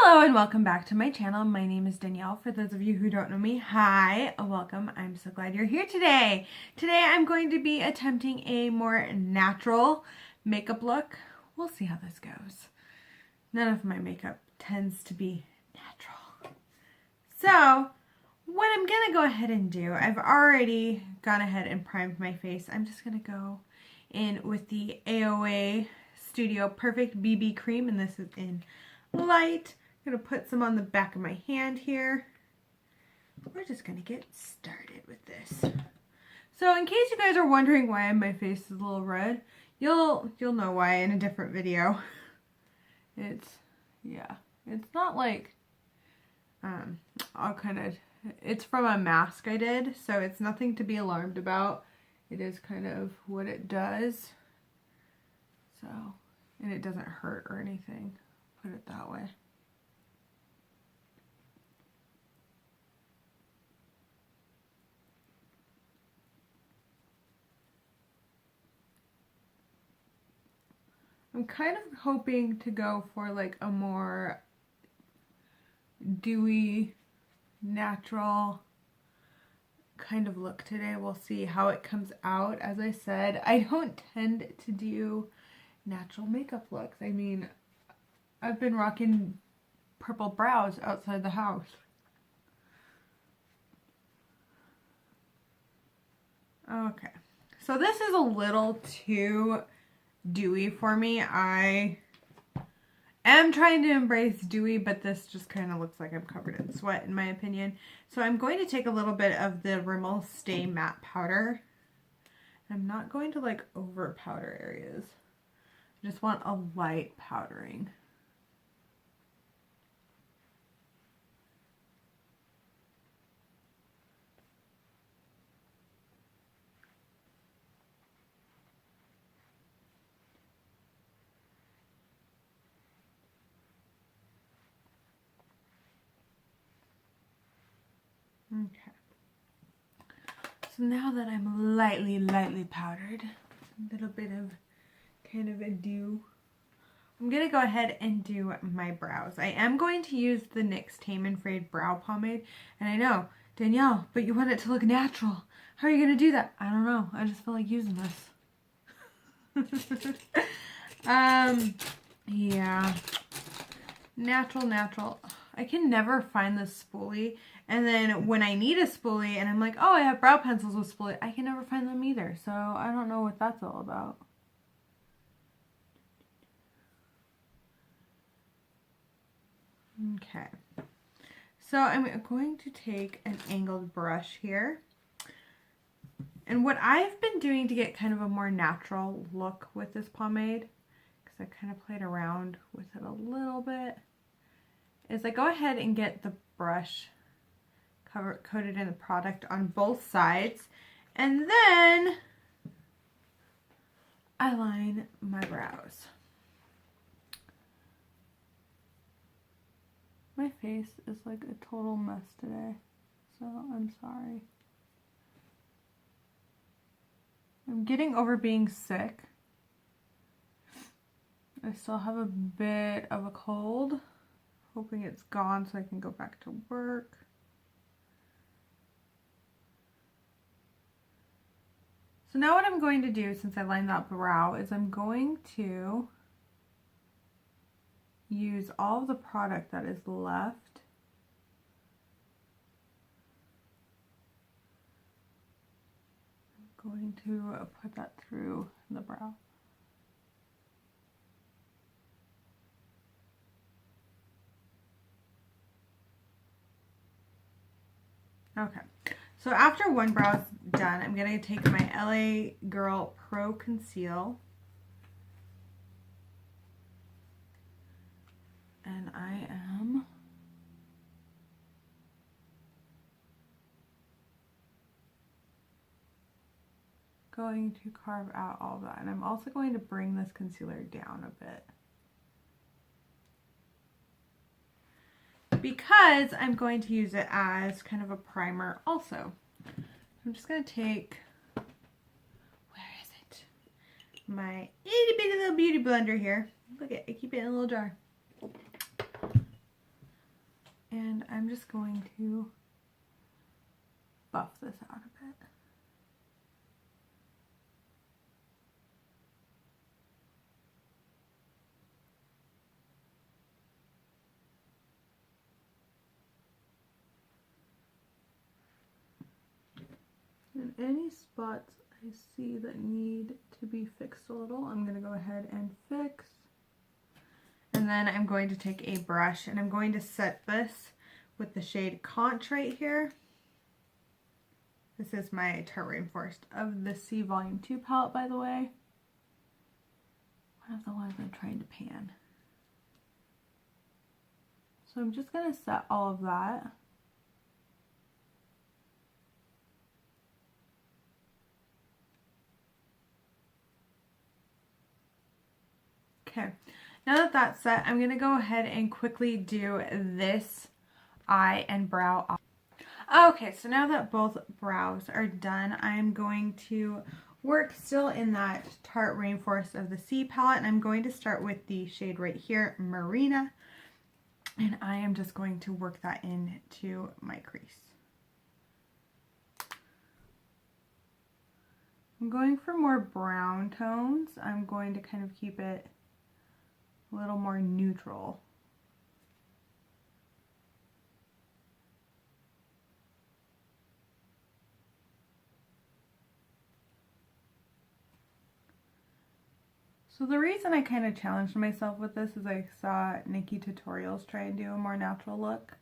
Hello and welcome back to my channel. My name is Danielle. For those of you who don't know me, hi, welcome. I'm so glad you're here today. Today I'm going to be attempting a more natural makeup look. We'll see how this goes. None of my makeup tends to be natural. So what I'm going to go ahead and do, I've already gone ahead and primed my face. I'm just going to go in with the AOA Studio Perfect BB Cream, and this is in light. I'm going to put some on the back of my hand here. We're just going to get started with this. So in case you guys are wondering why my face is a little red, you'll know why in a different video. It's not like, it's from a mask I did, so it's nothing to be alarmed about. It is kind of what it does. So, and it doesn't hurt or anything. Put it that way. I'm kind of hoping to go for like a more dewy, natural kind of look today. We'll see how it comes out. As I said, I don't tend to do natural makeup looks. I mean, I've been rocking purple brows outside the house. Okay, so this is a little too dewy for me. I am trying to embrace dewy, but this just kind of looks like I'm covered in sweat in my opinion. So I'm going to take a little bit of the Rimmel Stay Matte Powder. I'm not going to like over powder areas. I just want a light powdering. Okay. So now that I'm lightly powdered, a little bit of kind of a dew, I'm going to go ahead and do my brows. I am going to use the NYX Tame and Frayed Brow Pomade. And I know, Danielle, but you want it to look natural. How are you going to do that? I don't know. I just feel like using this. Yeah. Natural. I can never find the spoolie. And then when I need a spoolie and I'm like, oh, I have brow pencils with spoolie, I can never find them either. So I don't know what that's all about. Okay. So I'm going to take an angled brush here. And what I've been doing to get kind of a more natural look with this pomade, because I kind of played around with it a little bit, is I go ahead and get the brush coated in the product on both sides, and then I line my brows. My face is like a total mess today, so I'm sorry. I'm getting over being sick. I still have a bit of a cold. Hoping it's gone so I can go back to work. So now what I'm going to do, since I lined that brow, is I'm going to use all of the product that is left. I'm going to put that through the brow. Okay, so after one brow is done, I'm going to take my LA Girl Pro Conceal. And I am going to carve out all that. And I'm also going to bring this concealer down a bit, because I'm going to use it as kind of a primer also. I'm just going to take, where is it? My itty bitty little beauty blender here. Look at it, I keep it in a little jar. I'm just going to buff this out a bit. And any spots I see that need to be fixed a little, I'm going to go ahead and fix. And then I'm going to take a brush and I'm going to set this with the shade Conch right here. This is my Tarte Rainforest of the C Volume 2 palette, by the way. One of the ones I'm trying to pan. So I'm just going to set all of that. Okay, now that that's set, I'm going to go ahead and quickly do this eye and brow. Okay, so now that both brows are done, I'm going to work still in that Tarte Rainforest of the Sea palette, and I'm going to start with the shade right here, Marina, and I am just going to work that into my crease. I'm going for more brown tones. I'm going to kind of keep it a little more neutral. So the reason I kind of challenged myself with this is I saw Nikki Tutorials try and do a more natural look.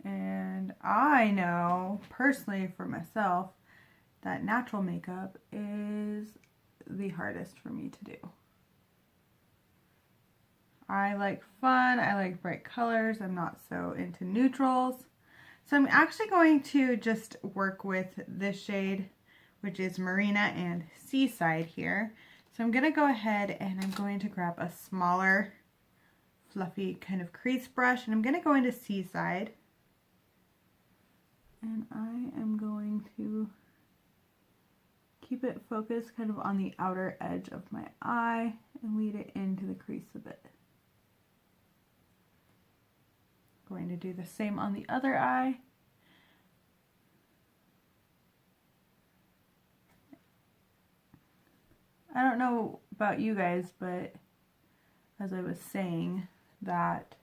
And I know, personally for myself, that natural makeup is the hardest for me to do. I like fun, I like bright colors, I'm not so into neutrals. So I'm actually going to just work with this shade, which is Marina and Seaside here. So I'm going to go ahead and I'm going to grab a smaller, fluffy kind of crease brush, and I'm going to go into Seaside. And I am going to keep it focused kind of on the outer edge of my eye and lead it into the crease a bit. Going to do the same on the other eye. I don't know about you guys, but as I was saying, that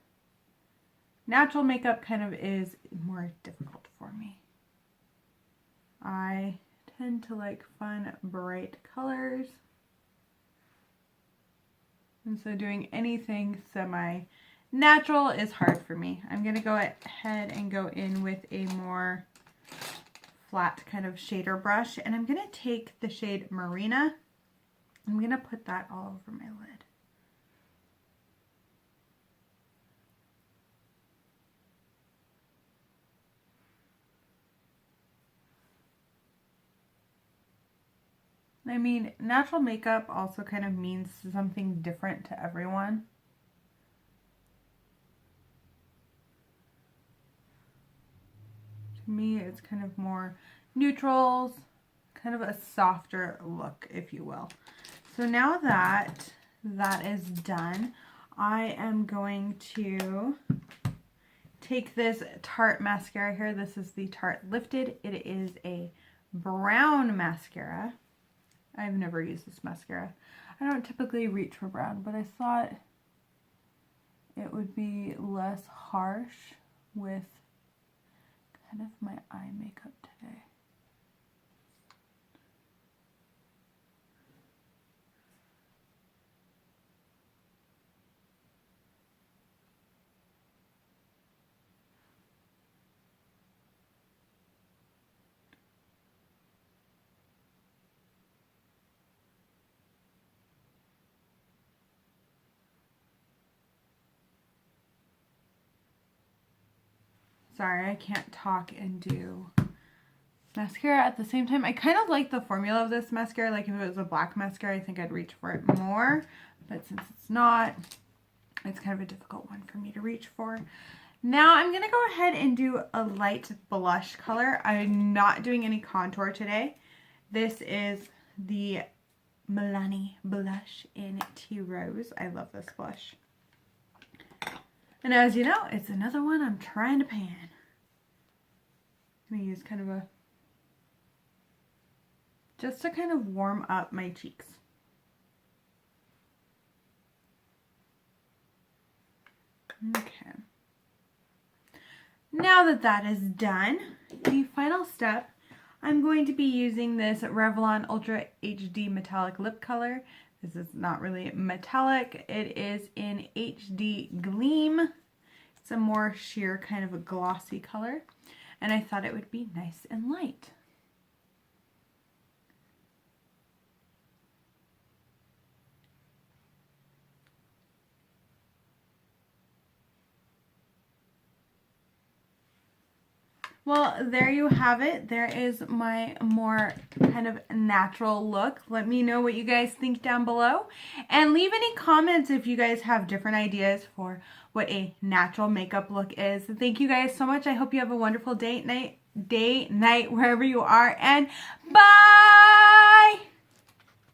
natural makeup kind of is more difficult for me. I tend to like fun, bright colors. And so doing anything semi-natural is hard for me. I'm going to go ahead and go in with a more flat kind of shader brush. And I'm going to take the shade Marina. I'm going to put that all over my lid. I mean, natural makeup also kind of means something different to everyone. To me, it's kind of more neutrals, kind of a softer look, if you will. So now that that is done, I am going to take this Tarte mascara here. This is the Tarte Lifted. It is a brown mascara. I've never used this mascara. I don't typically reach for brown, but I thought it would be less harsh with kind of my eye makeup today. Sorry, I can't talk and do mascara at the same time. I kind of like the formula of this mascara. Like if it was a black mascara, I think I'd reach for it more. But since it's not, it's kind of a difficult one for me to reach for. Now I'm going to go ahead and do a light blush color. I'm not doing any contour today. This is the Milani blush in Tea Rose. I love this blush. And as you know, it's another one I'm trying to pan. I'm going to use kind of a, just to kind of warm up my cheeks. Okay. Now that that is done, the final step, I'm going to be using this Revlon Ultra HD Metallic Lip Color. This is not really metallic. It is in HD Gleam. It's a more sheer kind of a glossy color. And I thought it would be nice and light. Well, there you have it. There is my more kind of natural look. Let me know what you guys think down below. And leave any comments if you guys have different ideas for what a natural makeup look is. Thank you guys so much. I hope you have a wonderful day, night, wherever you are. And bye!